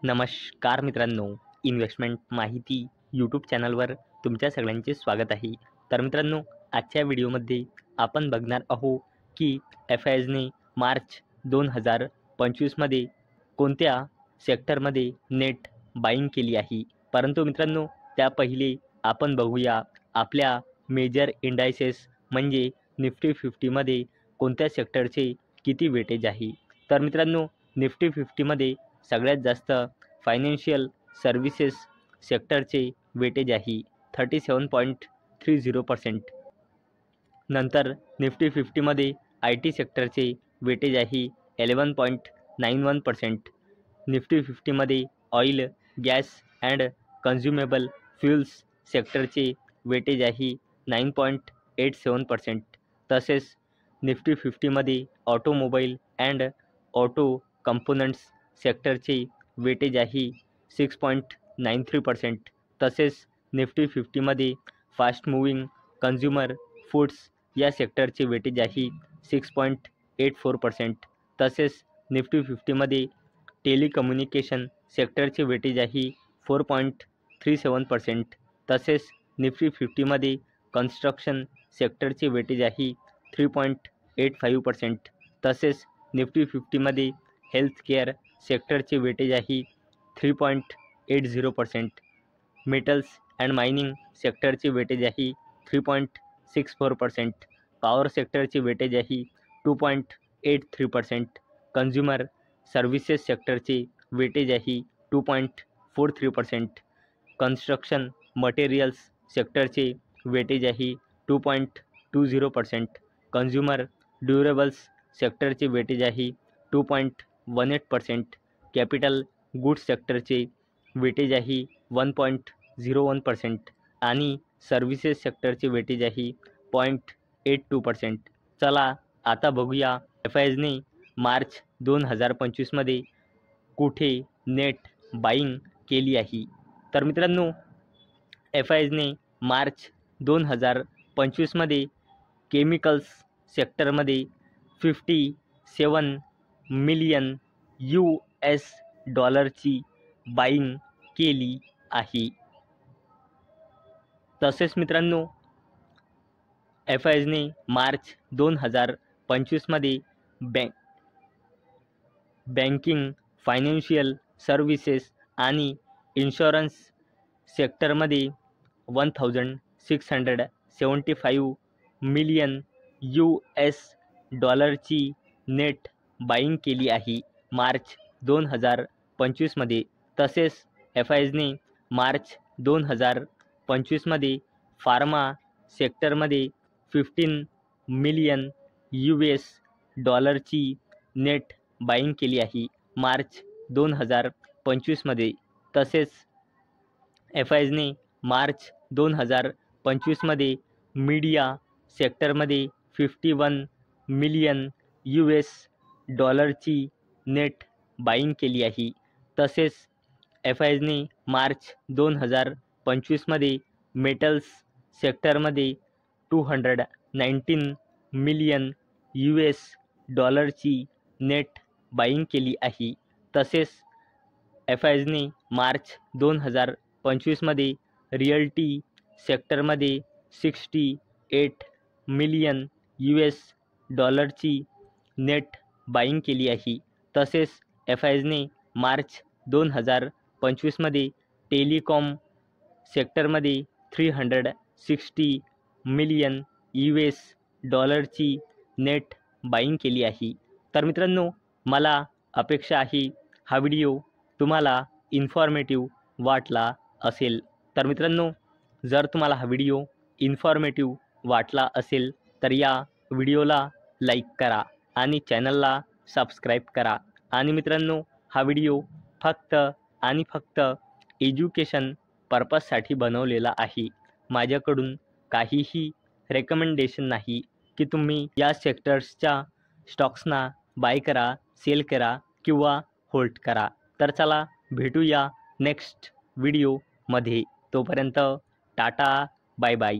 नमस्कार मित्रांनो, इन्व्हेस्टमेंट माहिती यूट्यूब चॅनलवर तुमच्या सगळ्यांचे स्वागत आहे. तर मित्रांनो, आजच्या व्हिडिओमध्ये आपण बघणार आहोत की एफ-आय-आयने मार्च 2025मध्ये कोणत्या सेक्टरमध्ये नेट बाईंग केली आहे. परंतु मित्रांनो, त्या पहिले आपण बघूया आपल्या मेजर इंडायसेस म्हणजे निफ्टी 50मध्ये कोणत्या सेक्टरचे किती वेटेज आहे. तर मित्रांनो, निफ्टी 50मध्ये सगळ्यात जास्त फायनान्शियल सर्व्हिसेस सेक्टरचे वेटेज आहे 37.30%. नंतर निफ्टी 50मध्ये IT सेक्टरचे वेटेज आहे 11.91%. निफ्टी 50मध्ये oil, gas and consumable fuels सेक्टरचे वेटेज आहे 9.87%. तसेच निफ्टी 50मध्ये ऑटोमोबाईल अँड ऑटो कंपोनंट्स सेक्टरचे वेटेज आहे 6.93%. तसेच निफ्टी 50मध्ये फास्ट मूव्हिंग कन्झ्युमर फूड्स या सेक्टरचे वेटेज आहे 6.84%. तसेच निफ्टी 50मध्ये टेलिकम्युनिकेशन सेक्टरचे वेटेज आहे 4.37%. तसेच निफ्टी 50मध्ये कन्स्ट्रक्शन सेक्टरचे वेटेज आहे 3.85%. तसेच निफ्टी 50मध्ये हेल्थकेअर सेक्टरचे वेटेज आहे 3.80%. मेटल्स अँड मायनिंग सेक्टरचे वेटेज आहे 3.64%. पॉवर सेक्टरचे वेटेज आहे 2.83%. कन्झ्युमर सर्व्हिसेस सेक्टरचे वेटेज आहे 2.43%. कन्स्ट्रक्शन मटेरियल्स सेक्टरचे वेटेज आहे 2.20%. कन्झ्युमर ड्युरेबल्स सेक्टरचे वेटेज आहे 2.18%. कॅपिटल गुड्स सेक्टरचे वेटेज आहे 1.01% आणि सर्व्हिसेस सेक्टरचे वेटेज आहे 0.82%. चला आता बघूया एफ-आय-आयने मार्च 2025मध्ये कुठे नेट बाईंग केली आहे. तर मित्रांनो, एफ-आय-आयने मार्च 2025मध्ये केमिकल्स सेक्टरमध्ये 57 मिलियन US$ बाईंग केली आहे. तसेच मित्रांनो, एफ-आय-आयने मार्च 2025मध्ये बँकिंग, फायनान्शियल सर्व्हिसेस आणि इन्शुरन्स सेक्टरमध्ये 1675 मिलियन US$ नेट बाईंग केली आहे मार्च 2025मध्ये. तसेच एफ-आय-आयने मार्च 2025मध्ये फार्मा सेक्टरमध्ये 15 मिलियन US$ नेट बाईंग केली आहे मार्च 2025मध्ये. तसेच एफ-आय-आयने मार्च 2025मध्ये मीडिया सेक्टरमध्ये 51 मिलियन US$ नेट बाईंग केली आहे. तसेच एफ-आय-आयने मार्च 2025मध्ये मेटल्स सेक्टरमध्ये 219 मिलियन US$ नेट बाईंग केली आहे. तसेच एफ-आय-आयने मार्च 2025मध्ये रिअल्टी सेक्टरमध्ये 68 मिलियन US$ नेट बाईंग केली आहे. तसेच एफ-आय-आयने मार्च 2025मध्ये टेलिकॉम सेक्टरमध्ये 360 मिलियन US$ नेट बाईंग केली आहे. तर मित्रांनो, मला अपेक्षा आहे हा व्हिडिओ तुम्हाला इन्फॉर्मेटिव्ह वाटला असेल. तर मित्रांनो, जर तुम्हाला हा व्हिडिओ इन्फॉर्मेटिव्ह वाटला असेल तर या व्हिडिओला लाईक करा आणि चॅनलला सबस्क्राईब करा. आणि मित्रांनो, हा व्हिडिओ फक्त आणि फक्त एज्युकेशन पर्पजसाठी बनवलेला आहे. माझ्याकडून काहीही रेकमेंडेशन नाही की तुम्ही या सेक्टर्सच्या स्टॉक्सना बाय करा, सेल करा किंवा होल्ड करा. तर चला भेटूया नेक्स्ट व्हिडिओमध्ये. तोपर्यंत टाटा, बाय बाय.